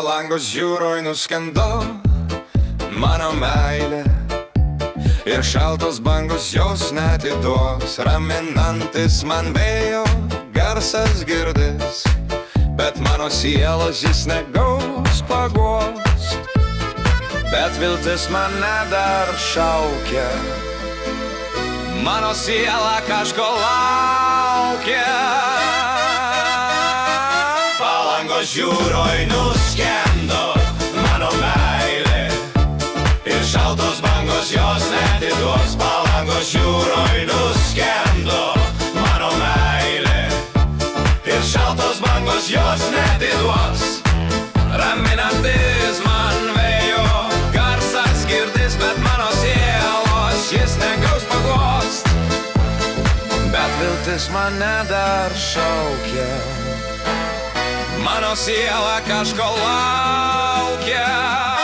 Palangos jūroj nuskendo mano meilė, ir šaltos bangos jos neatiduos. Raminantis man vėjo garsas girdis, bet mano sielos jis negaus paguost. Bet viltis mane dar šaukia, mano siela kažko laukia. Palangos jūroj nuskendo mano meilė, ir šaltos bangos jos neatiduos. Palangos jūroj nuskendo mano meilė, ir šaltos bangos jos neatiduos. Raminantis man vėjo garsas girdis, bet mano sielos jis negaus paguost. Bet viltis mane dar šaukia, mano siela kažko laukia.